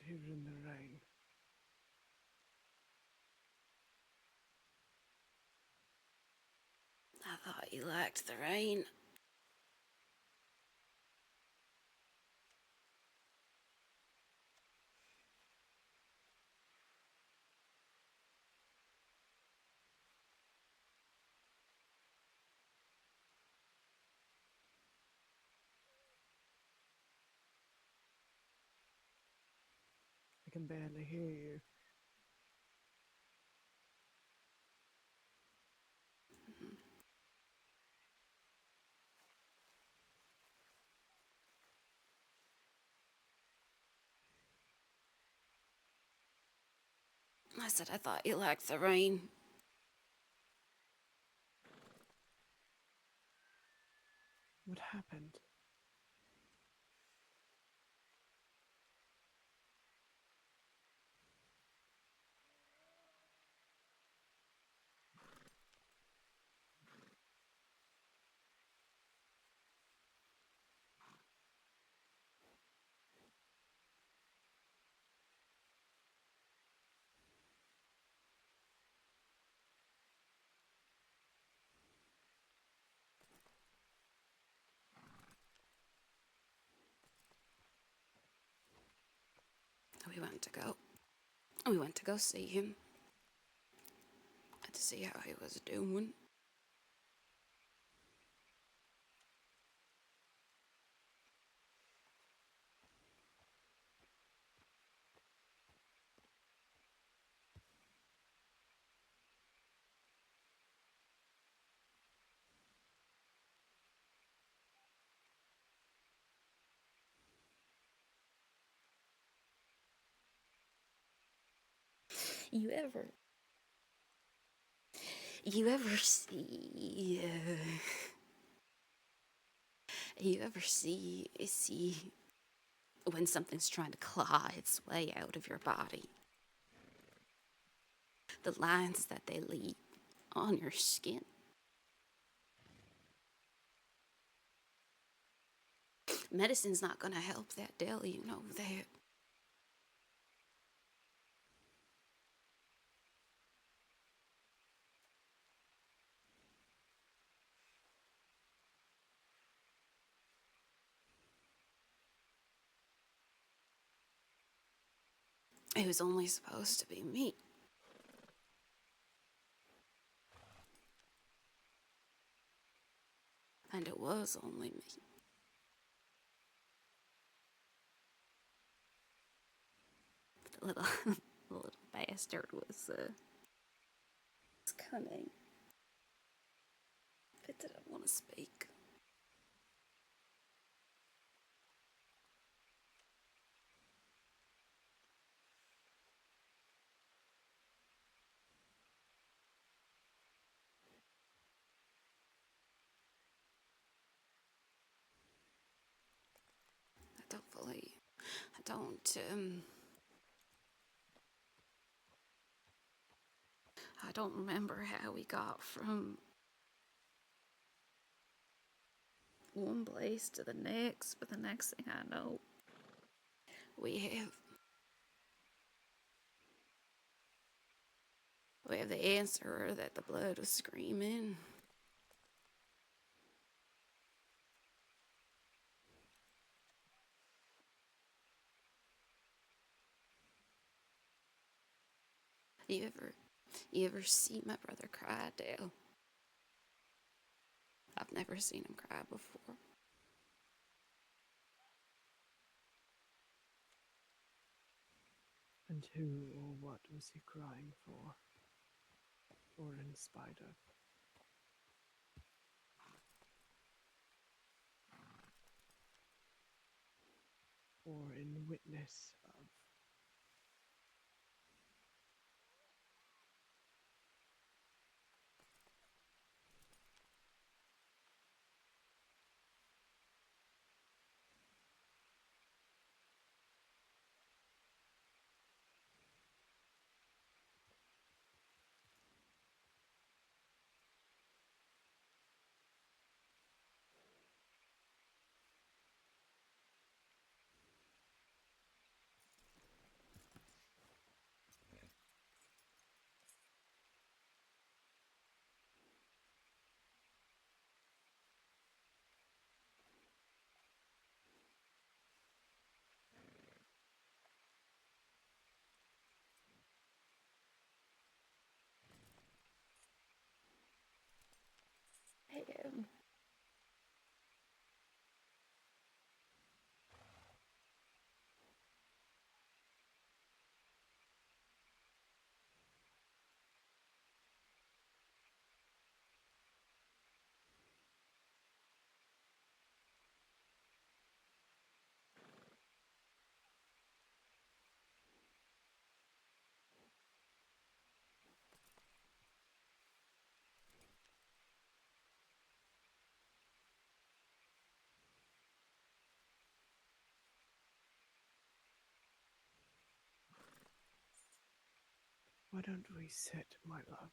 here in the rain. I thought you liked the rain. I can barely hear you. I said I thought you liked the rain. What happened? We went to go. We went to go see him. To see how he was doing. You ever see you ever see when something's trying to claw its way out of your body, the lines that they leave on your skin? Medicine's not gonna help that, Dell, you know that. It was only supposed to be me. And it was only me. The little, the little bastard was cunning. But didn't want to speak. I don't believe. I don't. I don't remember how we got from one place to the next, but the next thing I know, we have we have the answer that the blood was screaming. You ever you ever see my brother cry, Dale? I've never seen him cry before. And who or what was he crying for? Or in spite of? Or in witness of? Why don't we sit, my love?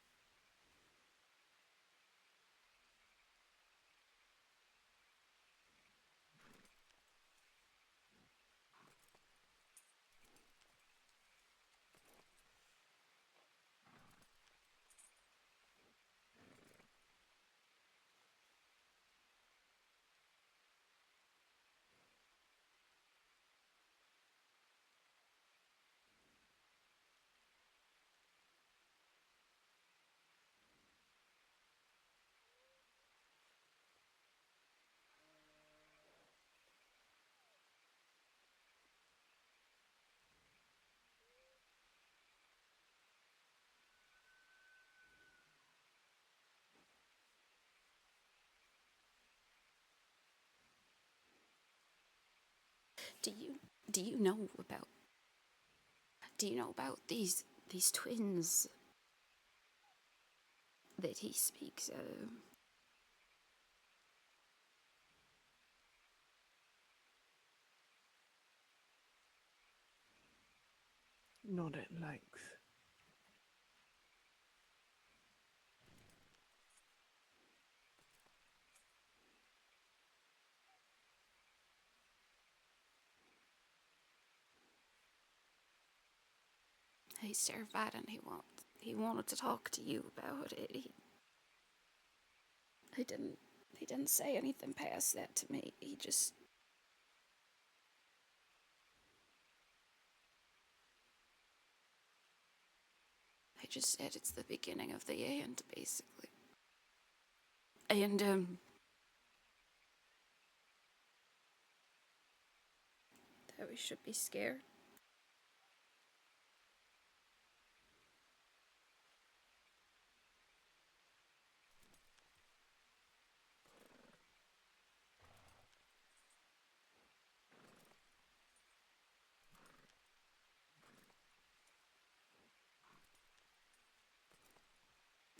Do you do you know about these twins that he speaks of? Not at length. He's terrified and he wanted to talk to you about it. He didn't he didn't say anything past that to me. He just said it's the beginning of the end, basically. And that we should be scared.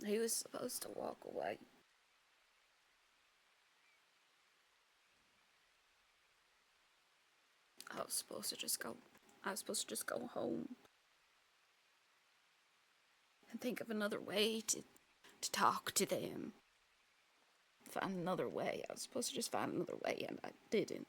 He was supposed to walk away. I was supposed to just go. I was supposed to just go home and think of another way to talk to them. Find another way. I was supposed to just find another way, and I didn't.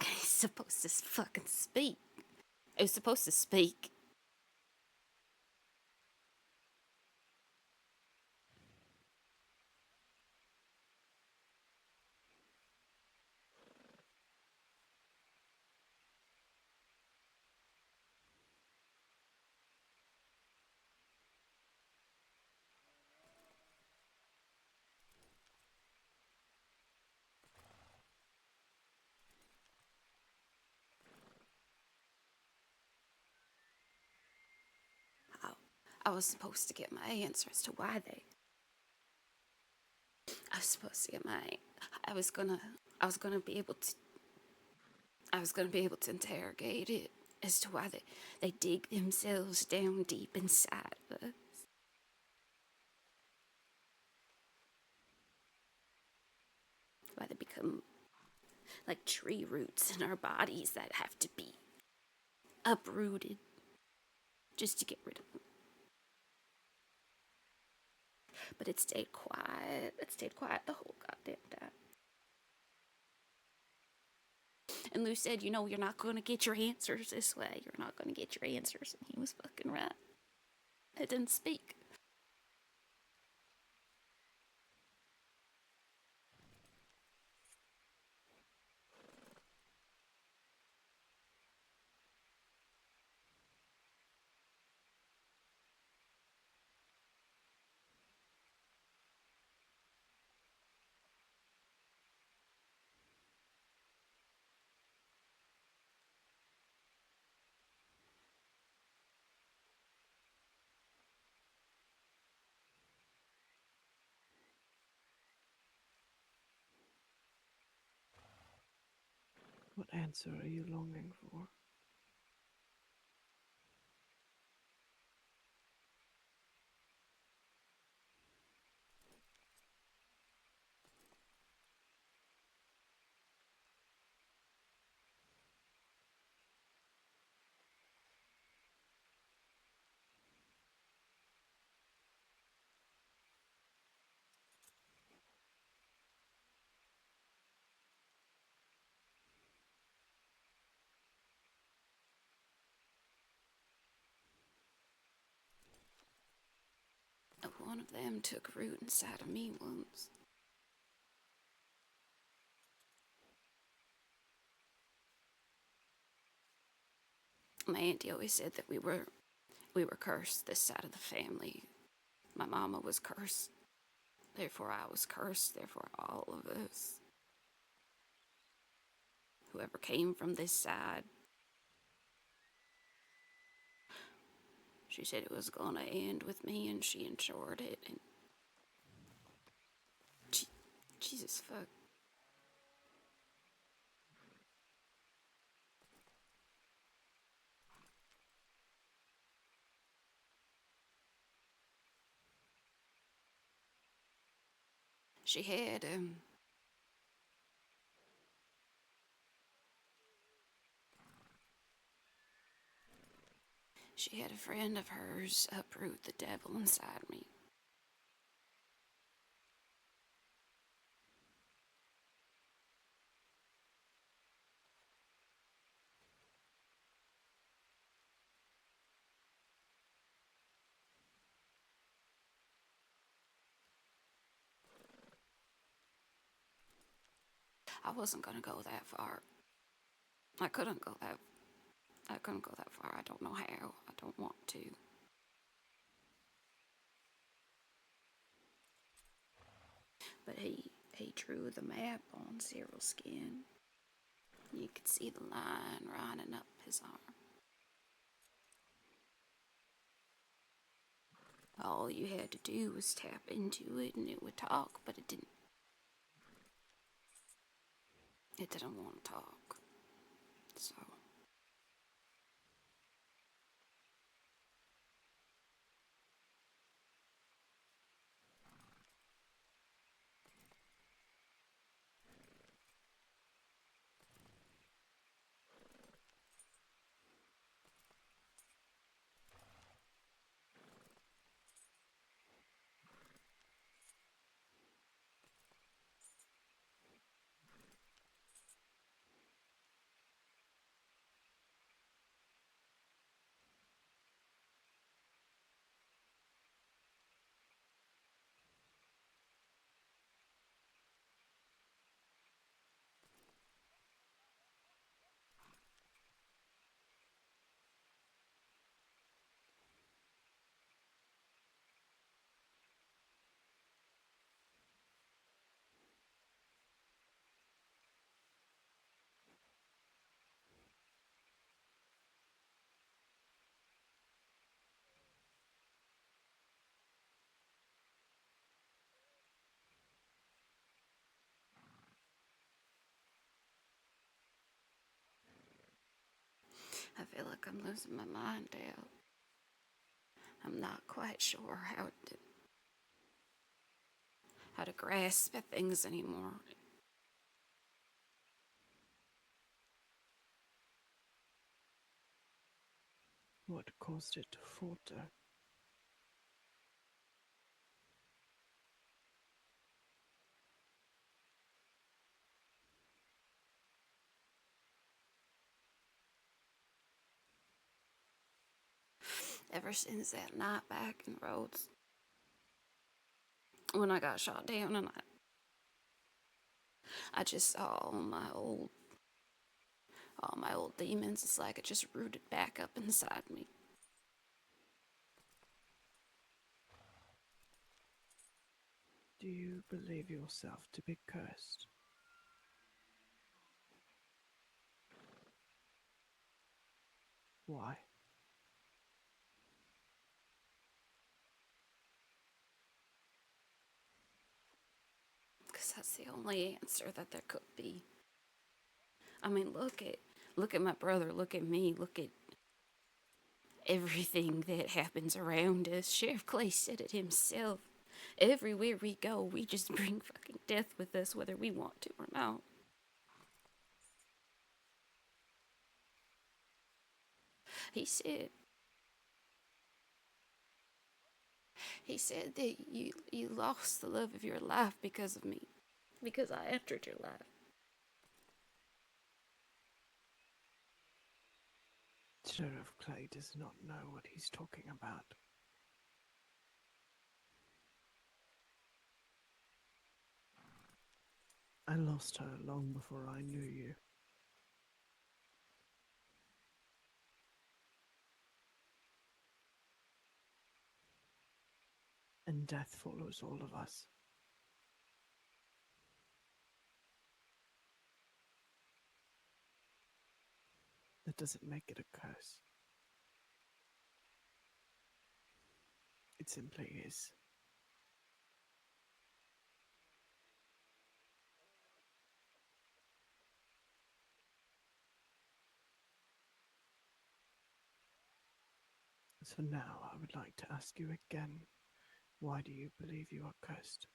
He's supposed to fucking speak. He was supposed to speak. I, I was supposed to get my answer as to why they. I was supposed to get my. I was gonna. I was gonna be able to. I was gonna be able to interrogate it as to why they dig themselves down deep inside of us. Why they become like tree roots in our bodies that have to be uprooted just to get rid of them. But it stayed quiet. It stayed quiet the whole goddamn time. And Lou said, you're not going to get your answers this way. You're not going to get your answers. And he was fucking right. It didn't speak. What answer are you longing for? One of them took root inside of me once. My auntie always said that we were cursed, this side of the family. My mama was cursed. Therefore I was cursed. Therefore all of us. Whoever came from this side. She said it was gonna end with me, and she ensured it. And Jesus fuck. She had she had a friend of hers uproot the devil inside me. I wasn't gonna go that far. I couldn't go that far. I don't know how. I don't want to. But he drew the map on Cyril's skin. You could see the line running up his arm. All you had to do was tap into it and it would talk, but it didn't. It didn't want to talk. So I feel like I'm losing my mind, Dell. I'm not quite sure how to grasp at things anymore. What caused it to falter? Ever since that night back in Rhodes, when I got shot down and I just saw all my old demons. It's like it just rooted back up inside me. Do you believe yourself to be cursed? Why? Because that's the only answer that there could be. I mean, look at my brother, look at me, look at everything that happens around us. Sheriff Clay said it himself. Everywhere we go, we just bring fucking death with us, whether we want to or not. He said, he said that you lost the love of your life because of me, because I entered your life. Sheriff Clay does not know what he's talking about. I lost her long before I knew you. And death follows all of us. That doesn't make it a curse. It simply is. So now I would like to ask you again, why do you believe you are cursed?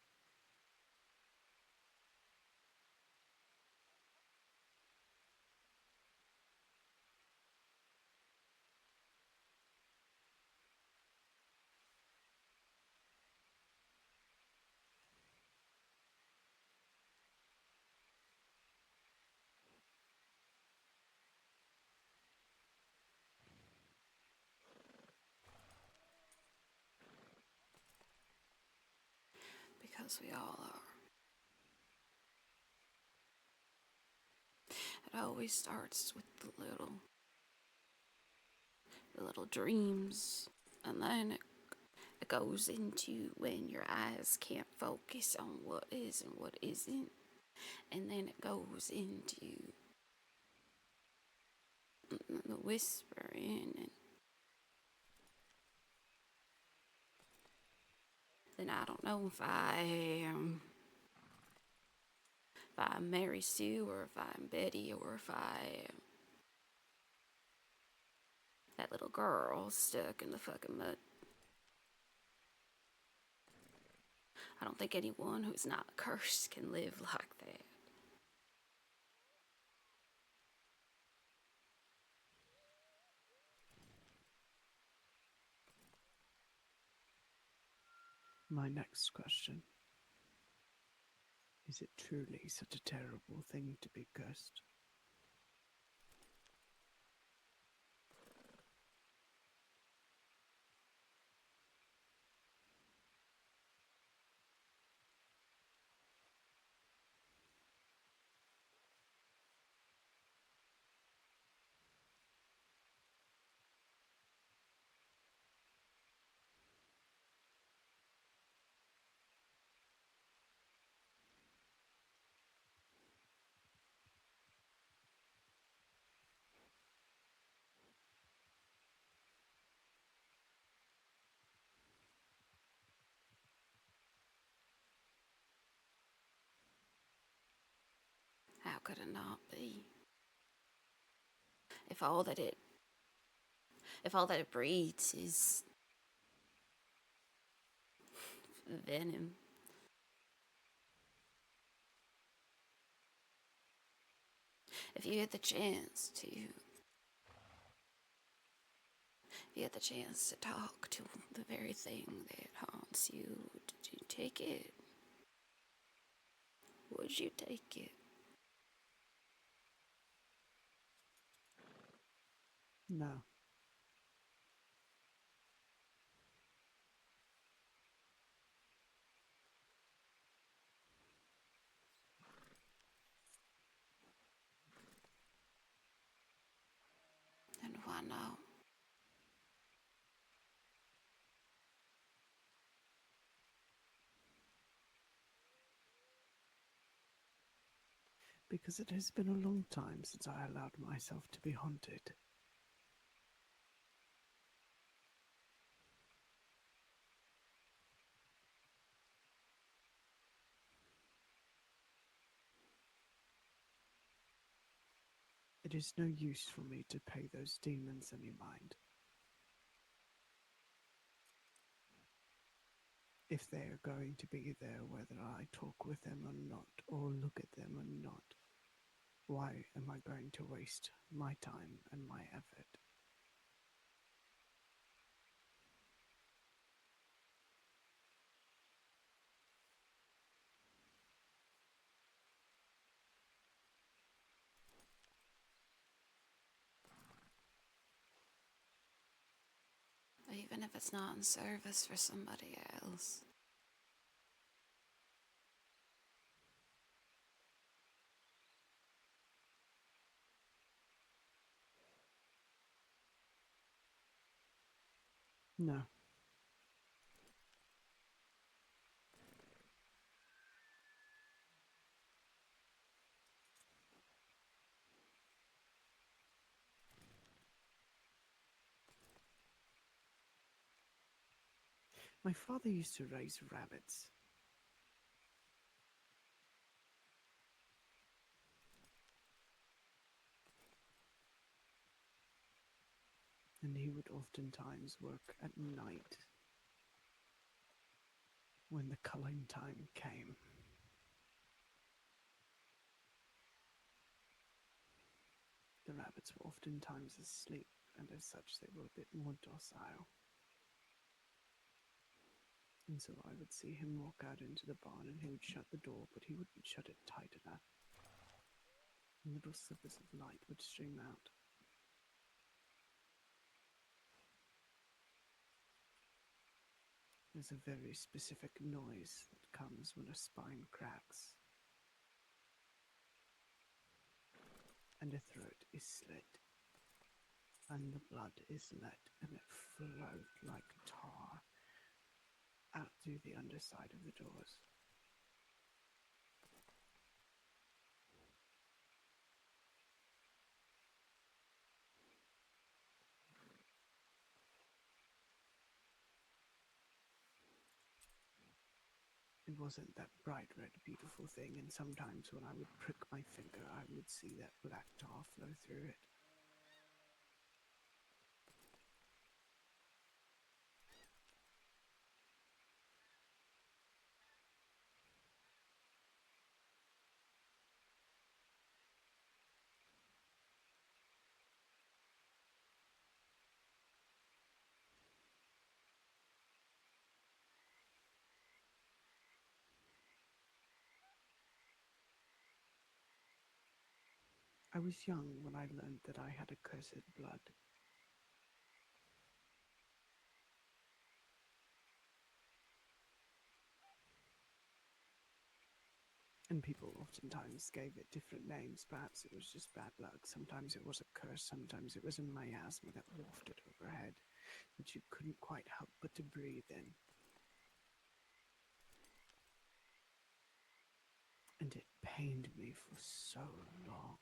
Because we all are. It always starts with the little dreams, and then it goes into when your eyes can't focus on what is and what isn't, and then it goes into the whispering, and then I don't know if I'm Mary Sue, or if I'm Betty, or if I am that little girl stuck in the fucking mud. I don't think anyone who's not cursed can live like that. My next question. Is it truly such a terrible thing to be cursed? How could it not be? If all that it if all that it breeds is venom, if you had the chance to if you had the chance to talk to the very thing that haunts you, would you take it? Would you take it? No. And why not? Because it has been a long time since I allowed myself to be haunted. It is no use for me to pay those demons any mind. If they are going to be there, whether I talk with them or not, or look at them or not, why am I going to waste my time and my effort? Even if it's not in service for somebody else. No. My father used to raise rabbits. And he would oftentimes work at night when the culling time came. The rabbits were oftentimes asleep, and as such they were a bit more docile. And so I would see him walk out into the barn and he would shut the door, but he wouldn't shut it tight enough. And little slivers of light would stream out. There's a very specific noise that comes when a spine cracks and a throat is slit and the blood is let and it flowed like tar out through the underside of the doors. It wasn't that bright red beautiful thing, and sometimes when I would prick my finger I would see that black tar flow through it. I was young when I learned that I had accursed blood. And people oftentimes gave it different names. Perhaps it was just bad luck. Sometimes it was a curse. Sometimes it was a miasma that wafted overhead that you couldn't quite help but to breathe in. And it pained me for so long.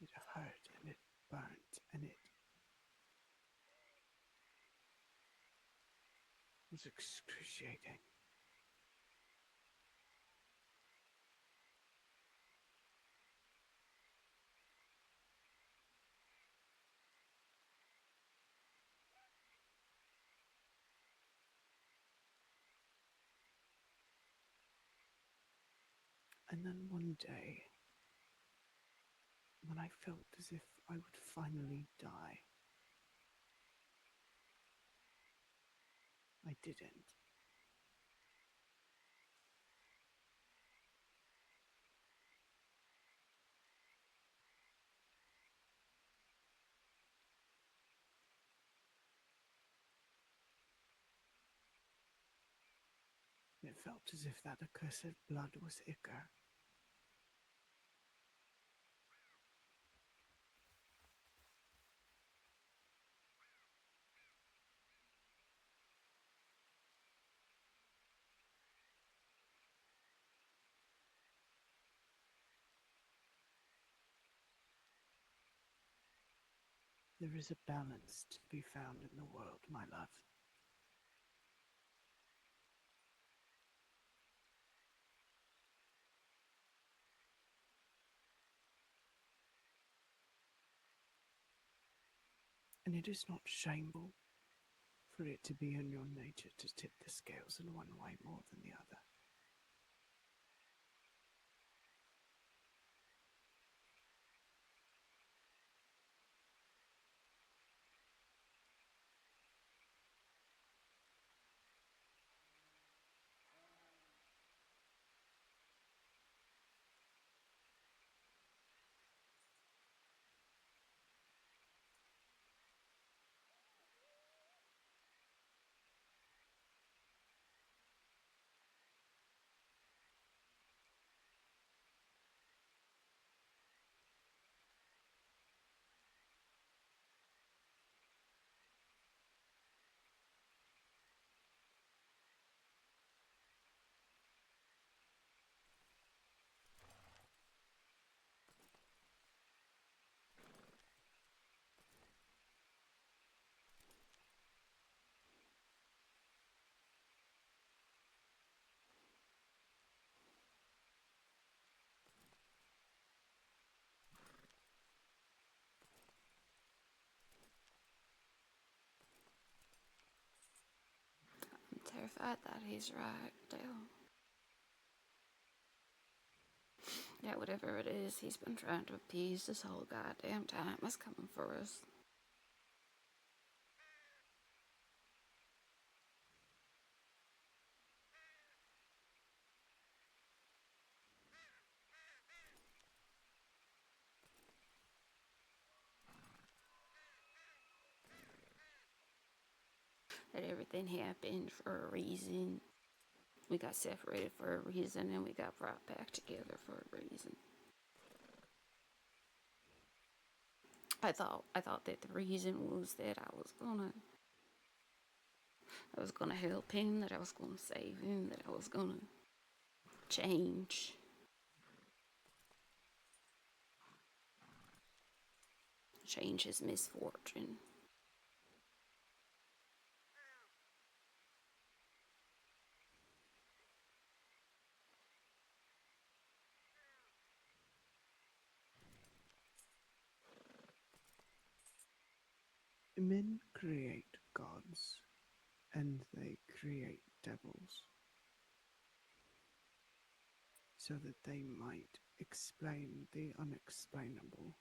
It hurt and it burnt and it was excruciating. And then one day, when I felt as if I would finally die, I didn't. It felt as if that accursed blood was ichor. There is a balance to be found in the world, my love. And it is not shameful for it to be in your nature to tip the scales in one way more than the other. I'm terrified that he's right, Dell. Yeah, whatever it is he's been trying to appease this whole goddamn time is coming for us. That everything happened for a reason. We got separated for a reason, and we got brought back together for a reason. I thought that the reason was that I was gonna help him, that I was gonna save him, that I was gonna change his misfortune. Men create gods, and they create devils, so that they might explain the unexplainable,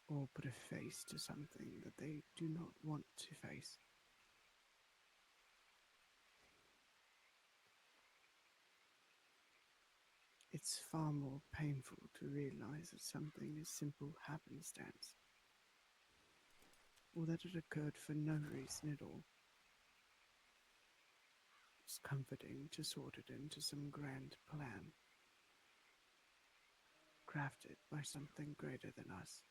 or put a face to something that they do not want to face. It's far more painful to realize that something is simple happenstance, or that it occurred for no reason at all. It's comforting to sort it into some grand plan, crafted by something greater than us.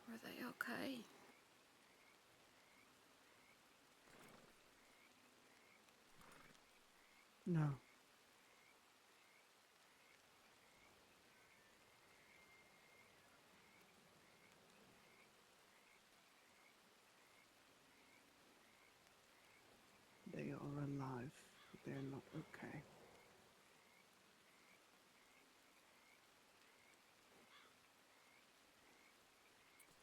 Were they okay? No, they are alive, but they're not okay.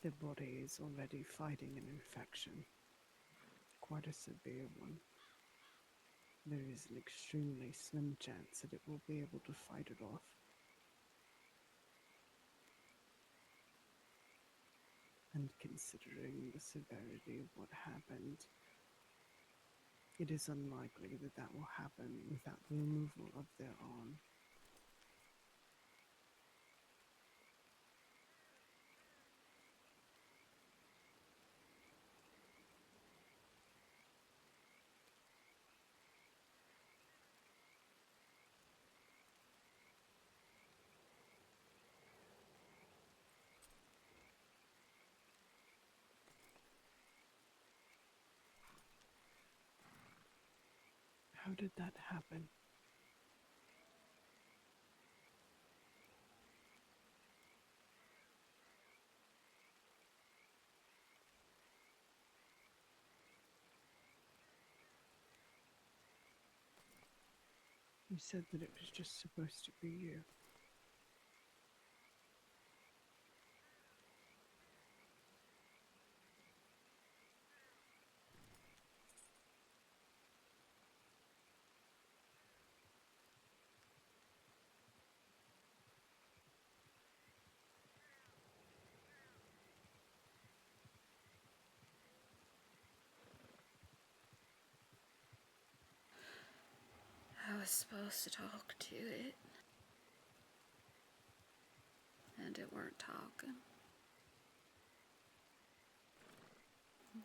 their body is already fighting an infection, quite a severe one. There is an extremely slim chance that it will be able to fight it off. And considering the severity of what happened, it is unlikely that that will happen without the removal of their arm. How did that happen? You said that it was just supposed to be you. I was supposed to talk to it, and it weren't talking.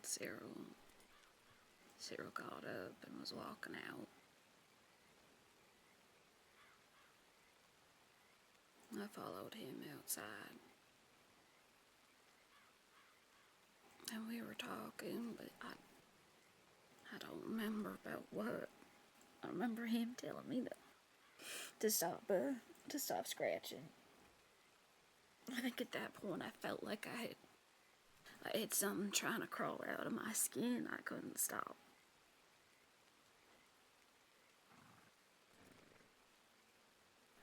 Cyril got up and was walking out. I followed him outside. And we were talking, but I don't remember about what. I remember him telling me to stop scratching. I think at that point I felt like I had something trying to crawl out of my skin. I couldn't stop.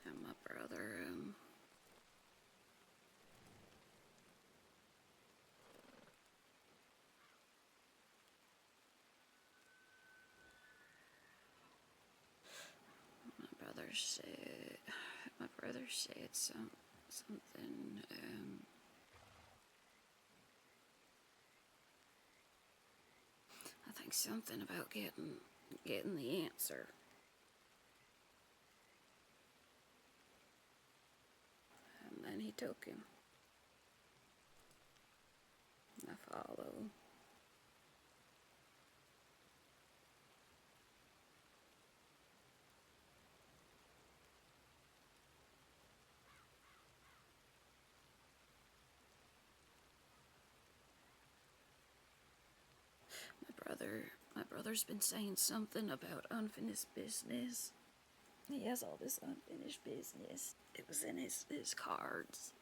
And my brother said something. I think something about getting the answer. And then he took him. I followed. My brother's been saying something about unfinished business. He has all this unfinished business. It was in his cards.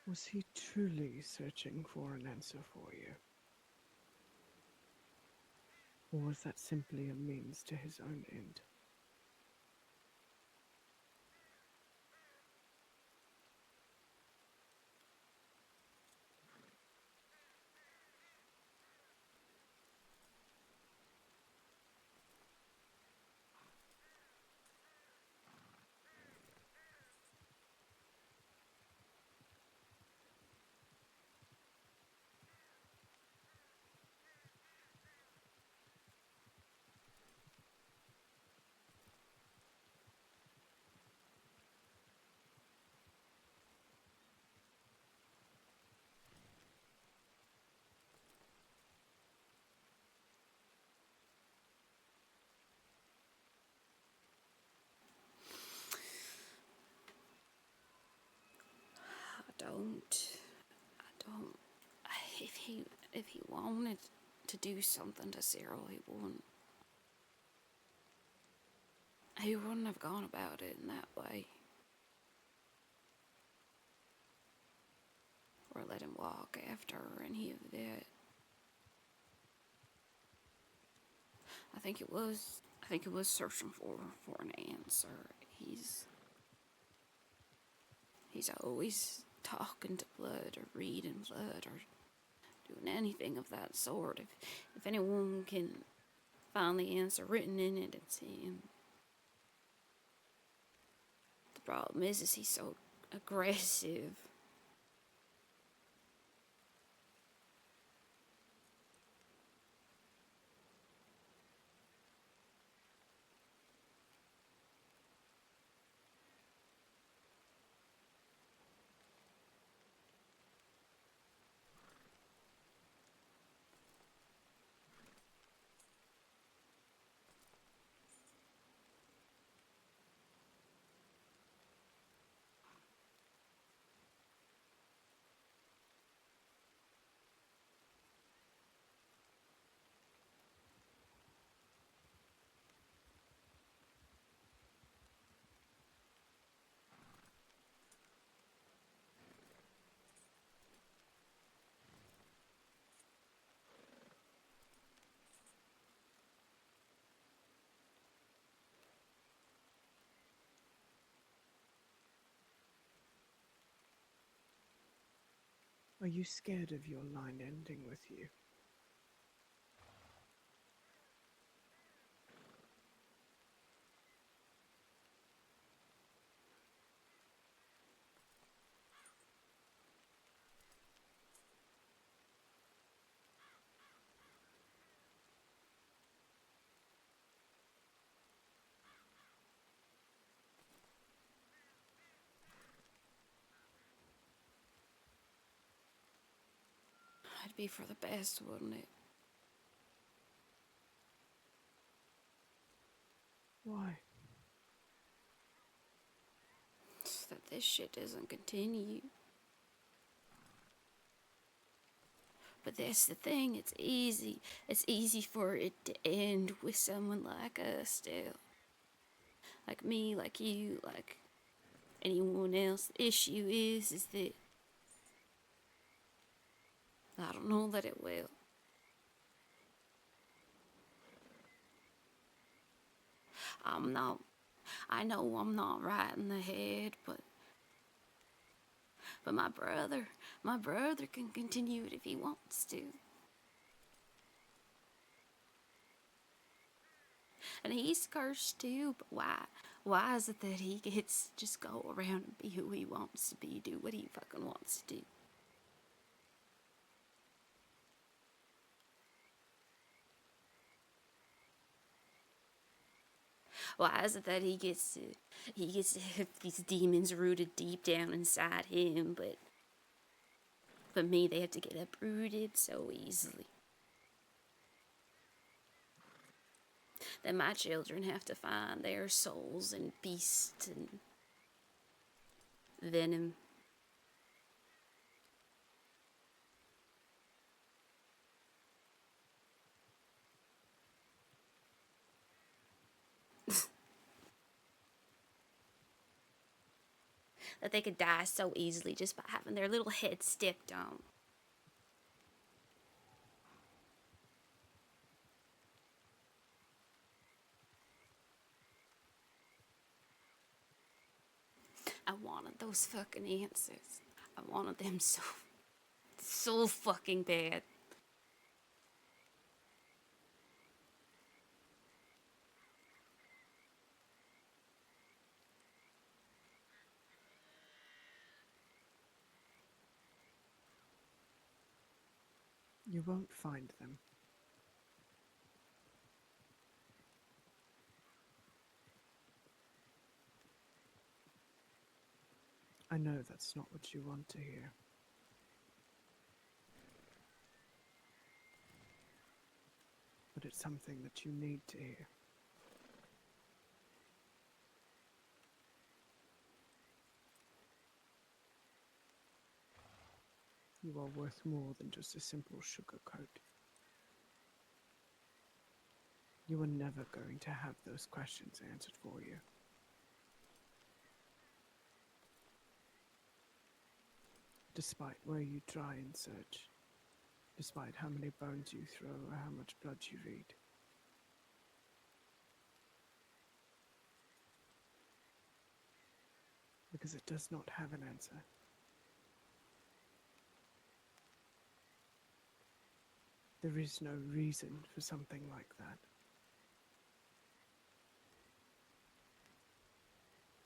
Was he truly searching for an answer for you? Or was that simply a means to his own end? I don't if he wanted to do something to Cyril, he wouldn't have gone about it in that way. Or let him walk after or any of that. I think it was searching for an answer. He's always talking to blood or reading blood or doing anything of that sort. If anyone can find the answer written in it, it's him. The problem is he's so aggressive. Are you scared of your line ending with you? It'd be for the best, wouldn't it? Why? So that this shit doesn't continue. But that's the thing, it's easy. It's easy for it to end with someone like us, Dell. Like me, like you, like anyone else. The issue is that I don't know that it will. I know I'm not right in the head, but my brother can continue it if he wants to. And he's cursed too, but why? Why is it that he gets to just go around and be who he wants to be, do what he fucking wants to do? Why is it that he gets to have these demons rooted deep down inside him, but me, they have to get uprooted so easily? That my children have to find their souls in beasts and venom. That they could die so easily just by having their little heads stepped on. I wanted those fucking answers. I wanted them so fucking bad. You won't find them. I know that's not what you want to hear. But it's something that you need to hear. You are worth more than just a simple sugar coat. You are never going to have those questions answered for you. Despite where you try and search, despite how many bones you throw or how much blood you read. Because it does not have an answer. There is no reason for something like that.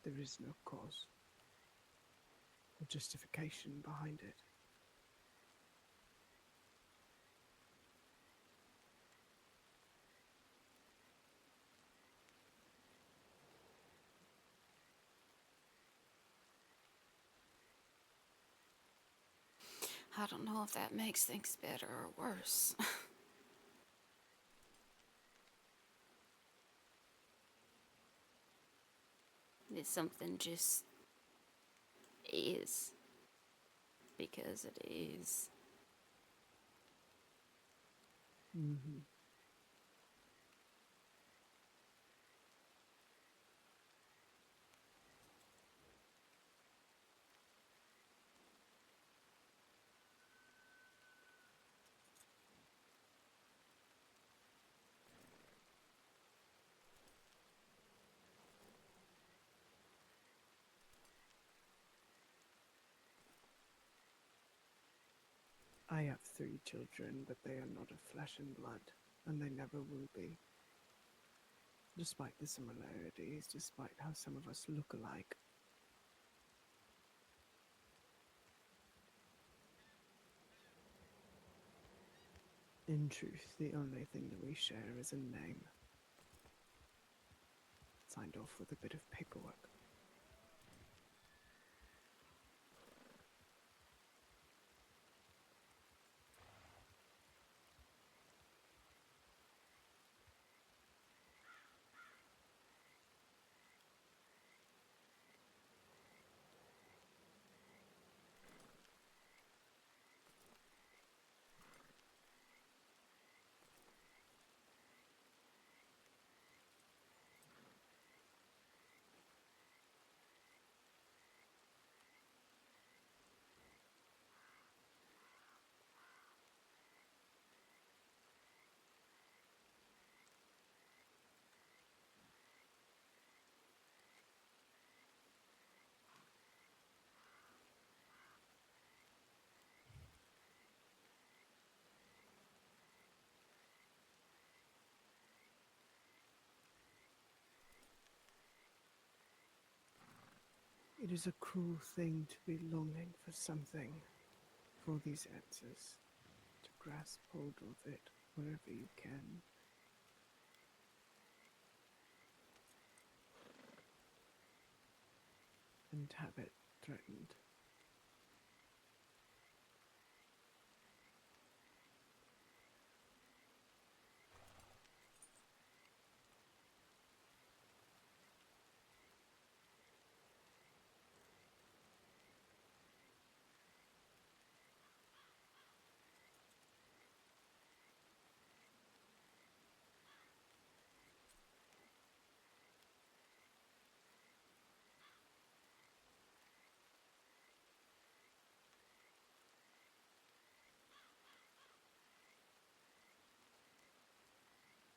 There is no cause or justification behind it. I don't know if that makes things better or worse. It's something just is because it is. Mm-hmm. I have 3 children, but they are not of flesh and blood, and they never will be. Despite the similarities, despite how some of us look alike. In truth, the only thing that we share is a name, signed off with a bit of paperwork. It is a cruel thing to be longing for something, for these answers, to grasp hold of it wherever you can. And have it threatened.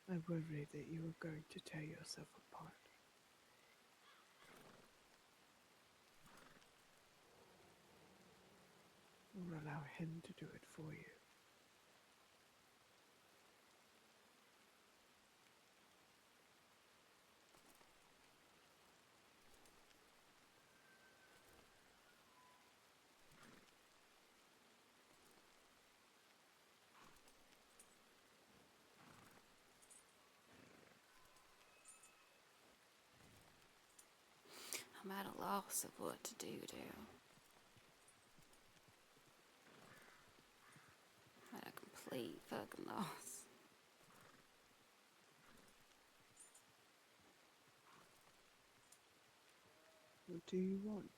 I worry that you are going to tear yourself apart. Or allow him to do it for you. I'm at a loss of what to do, Dell. At a complete fucking loss. What do you want?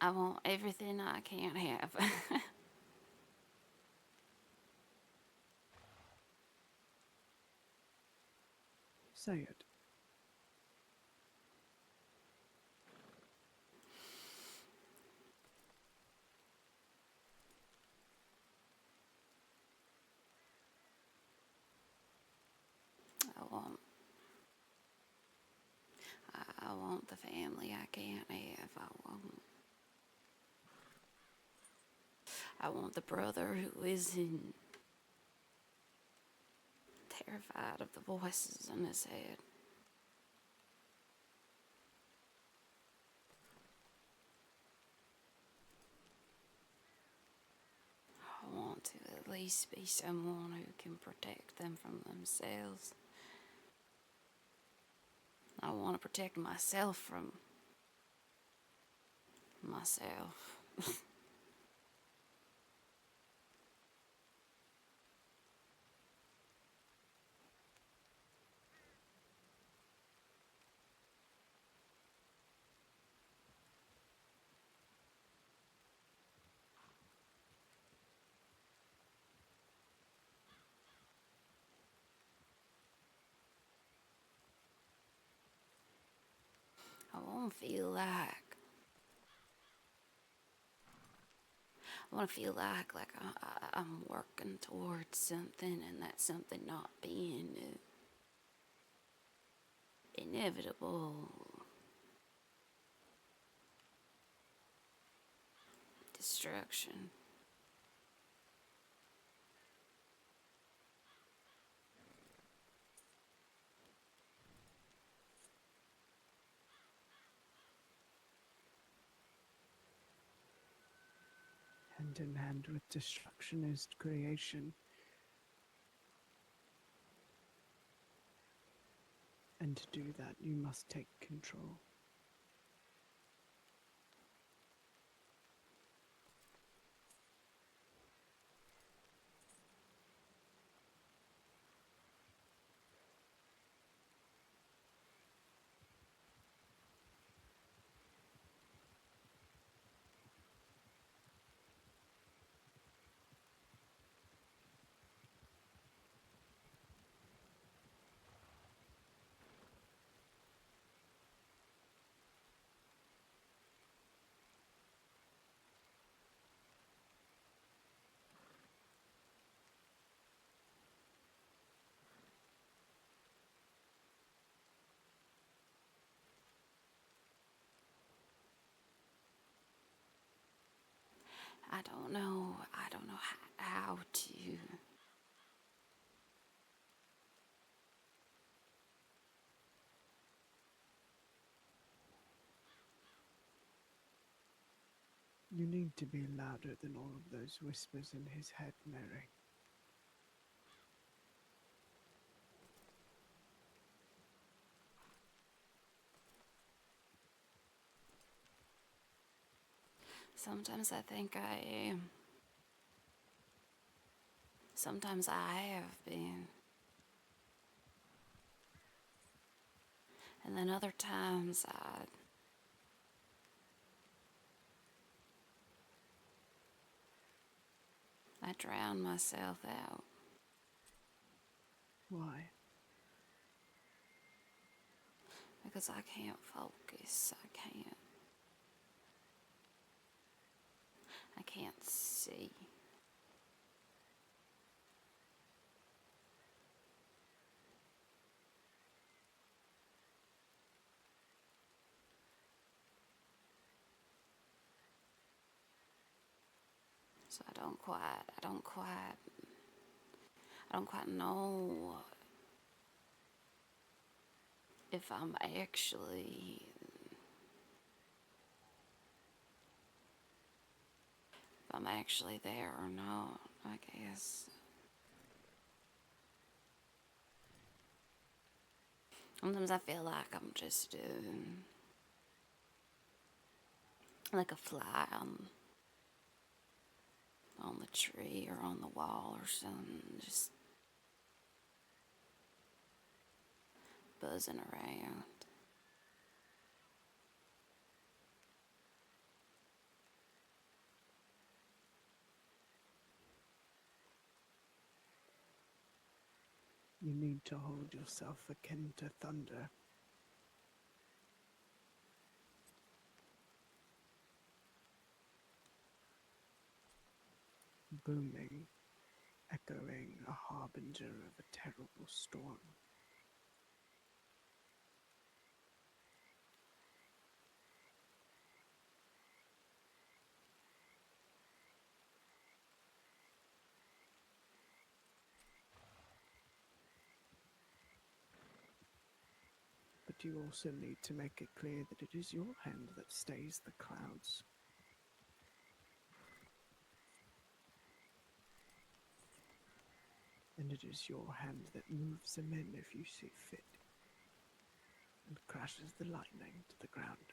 I want everything I can't have. Say it. I want I want the family I can't have. I want the brother who isn't terrified of the voices in his head. I want to at least be someone who can protect them from themselves. I want to protect myself from myself. I want to feel like I'm working towards something, and that something not being inevitable destruction. Hand in hand with destruction is creation. And to do that, you must take control. I don't know. I don't know how to. You need to be louder than all of those whispers in his head, Mary. Sometimes I think I am. Sometimes I have been. And then other times I drown myself out. Why? Because I can't focus. I can't see. So I don't quite know if I'm actually there or not, I guess. Sometimes I feel like I'm just like a fly on the tree or on the wall or something, just buzzing around. You need to hold yourself akin to thunder. Booming, echoing, a harbinger of a terrible storm. But you also need to make it clear that it is your hand that stays the clouds. And it is your hand that moves them in if you see fit, and crashes the lightning to the ground.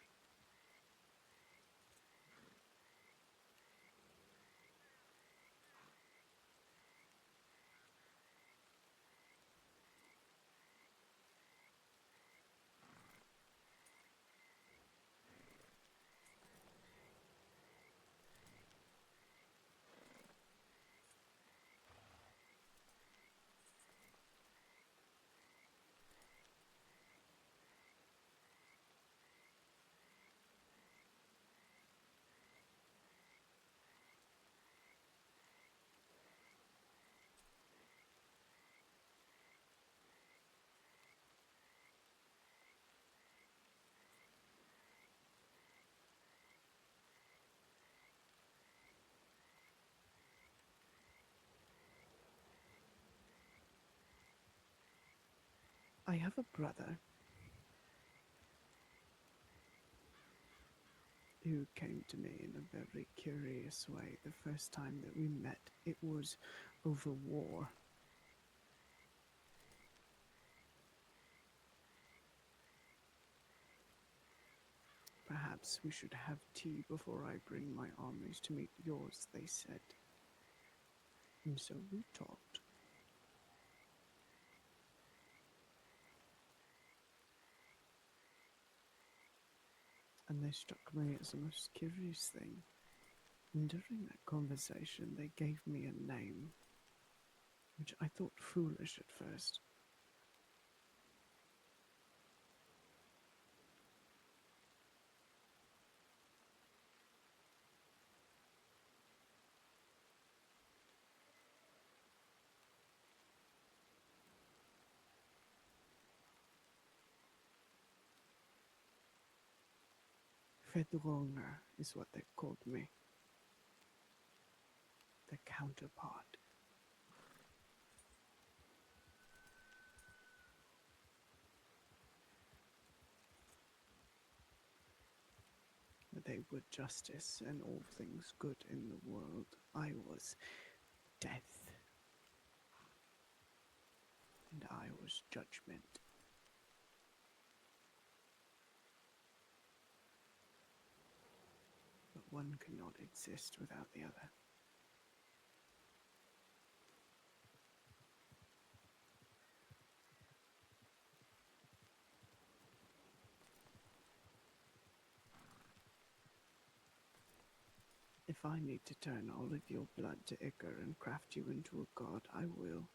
I have a brother who came to me in a very curious way the first time that we met. It was over war. Perhaps we should have tea before I bring my armies to meet yours, they said. And so we talked. And they struck me as the most curious thing. And during that conversation, they gave me a name, which I thought foolish at first. Fedronger is what they called me. The counterpart. They were justice and all things good in the world. I was death. And I was judgment. But one cannot exist without the other. If I need to turn all of your blood to ichor and craft you into a god, I will.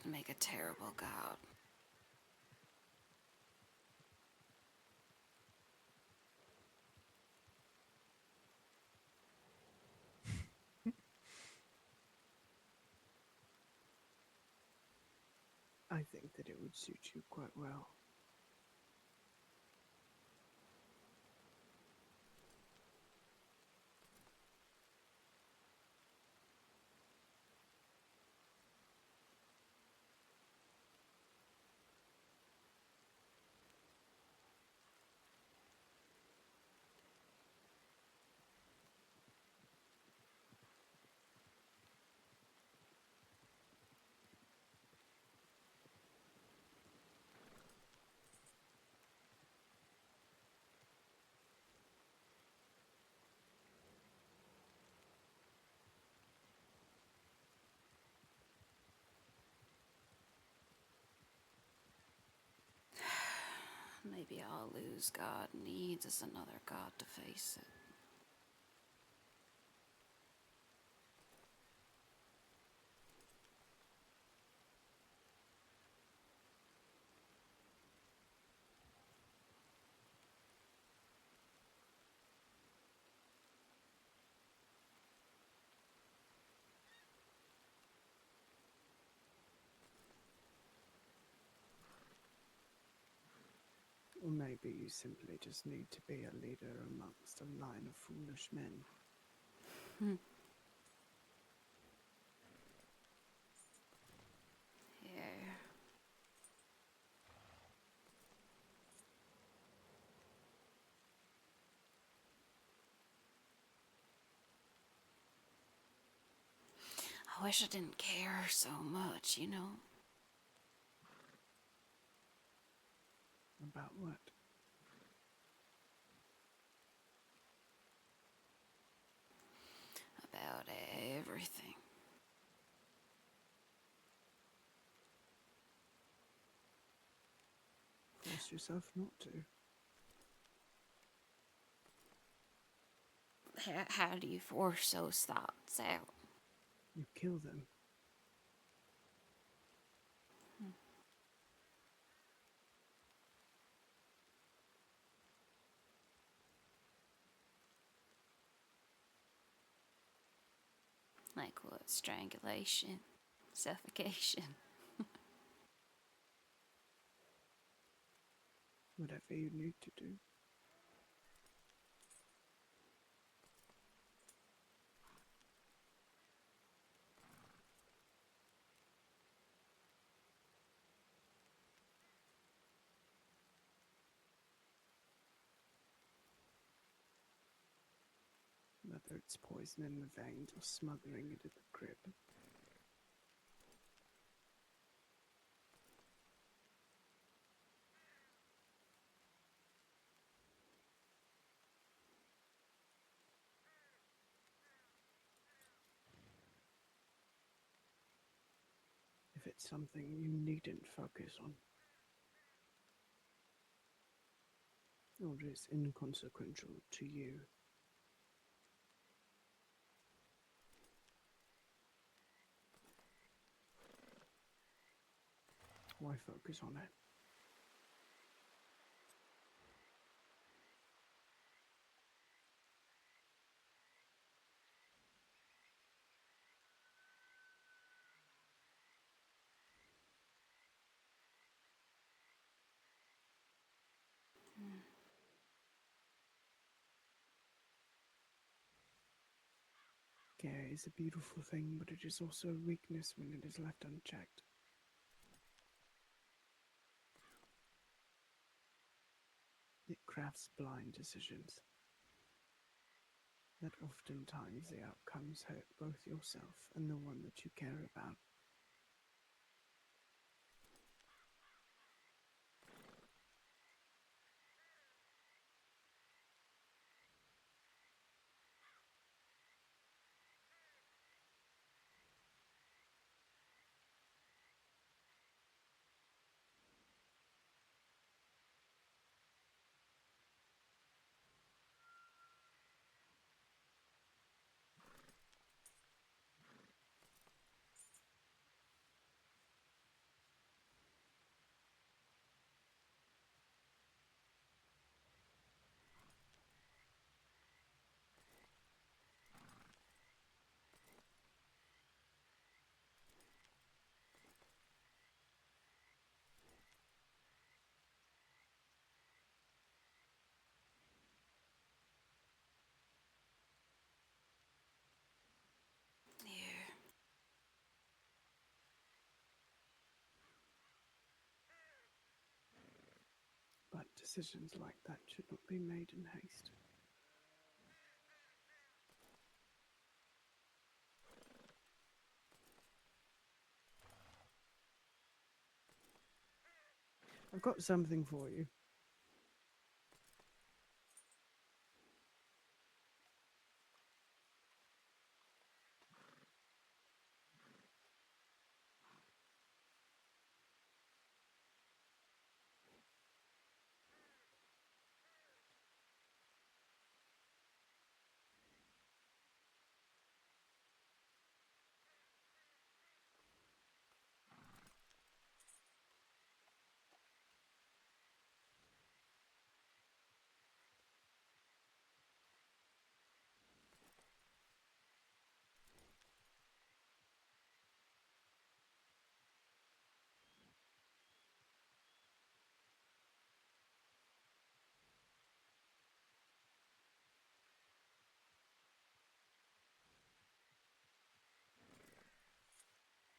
That'd make a terrible god. I think that it would suit you quite well. Maybe all Lou's god needs is another god to face it. Or maybe you simply just need to be a leader amongst a line of foolish men. Yeah. I wish I didn't care so much, you know? About what? About everything. Force yourself not to. How do you force those thoughts out? You kill them. Like what? Strangulation? Suffocation? Whatever you need to do. Whether it's poison in the veins or smothering it at the crib. If it's something you needn't focus on, or is inconsequential to you, why focus on it? Care is a beautiful thing, but it is also a weakness when it is left unchecked. It crafts blind decisions that oftentimes the outcomes hurt both yourself and the one that you care about. But decisions like that should not be made in haste. I've got something for you.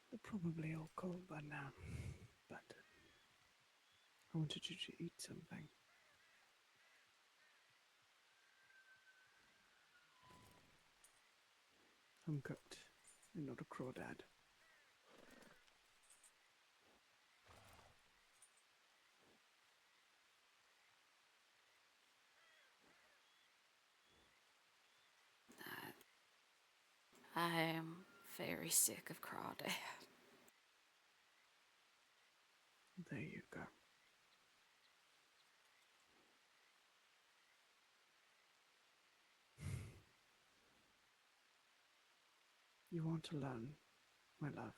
They're probably all cold by now, but I wanted you to eat something. I'm cooked. You're not a crawdad. I am very sick of crawdad. There you go. You want to learn, my love.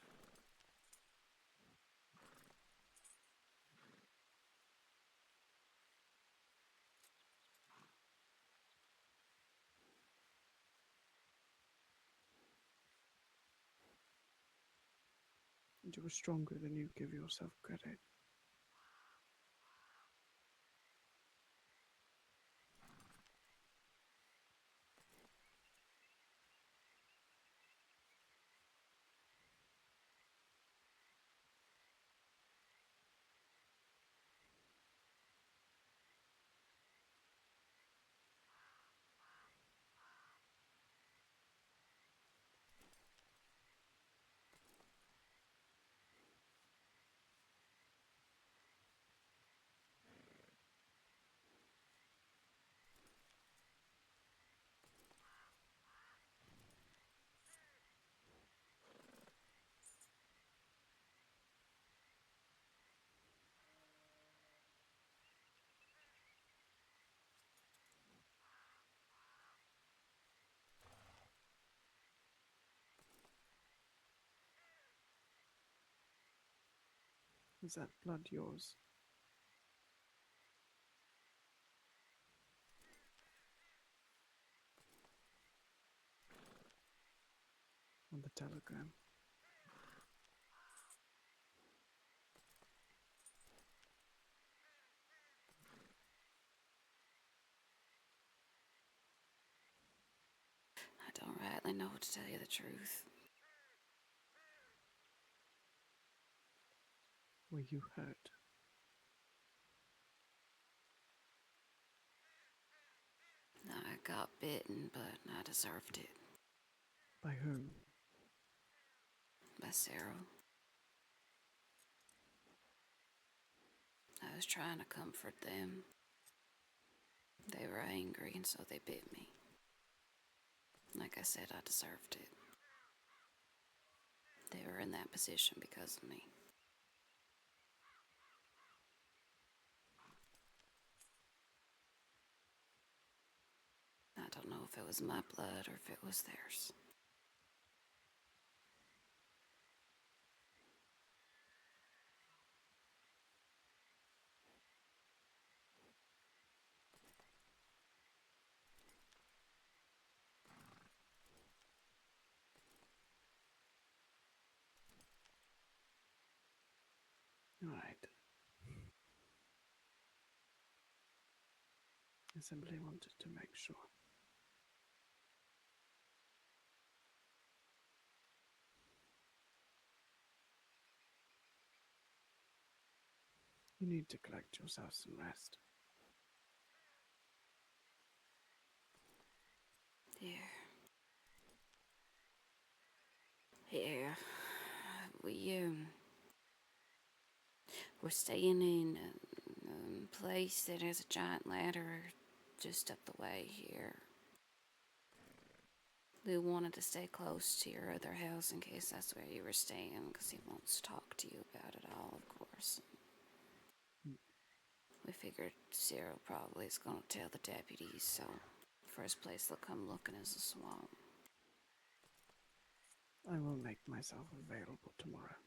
And you are stronger than you give yourself credit. Is that blood yours? On the telegram. I don't rightly know to tell you the truth. Were you hurt? I got bitten, but I deserved it. By whom? By Cyril. I was trying to comfort them. They were angry, and so they bit me. Like I said, I deserved it. They were in that position because of me. I don't know if it was my blood or if it was theirs. All right. I simply wanted to make sure. You need to collect yourself some rest. we're staying in a place that has a giant ladder just up the way here. Lou wanted to stay close to your other house in case that's where you were staying, because he wants to talk to you about it all, of course. We figured Cyril probably is going to tell the deputies, so first place they'll come looking is the swamp. I will make myself available tomorrow.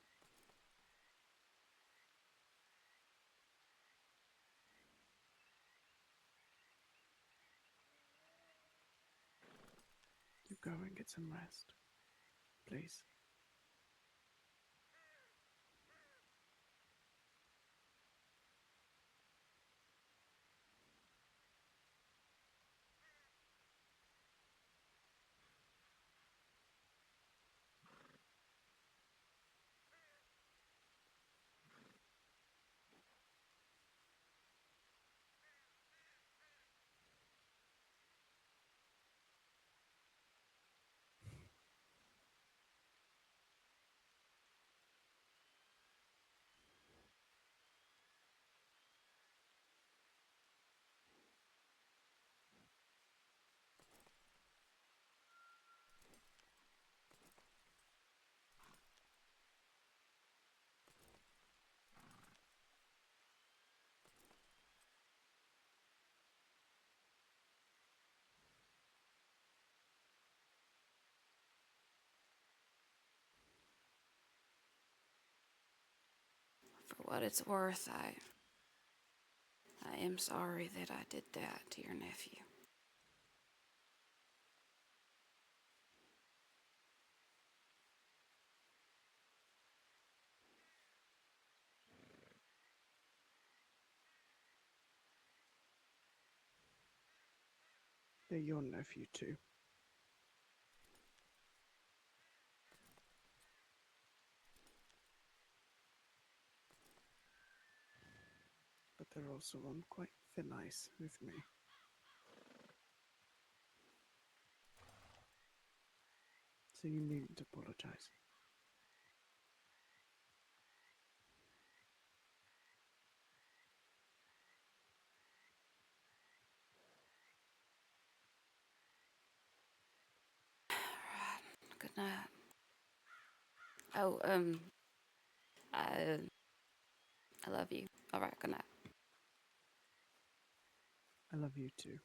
You go and get some rest, please. For what it's worth, I am sorry that I did that to your nephew. They're your nephew too. But they're also on quite thin ice with me. So you needn't apologize. Good night. Oh, I love you. All right, good night. I love you too.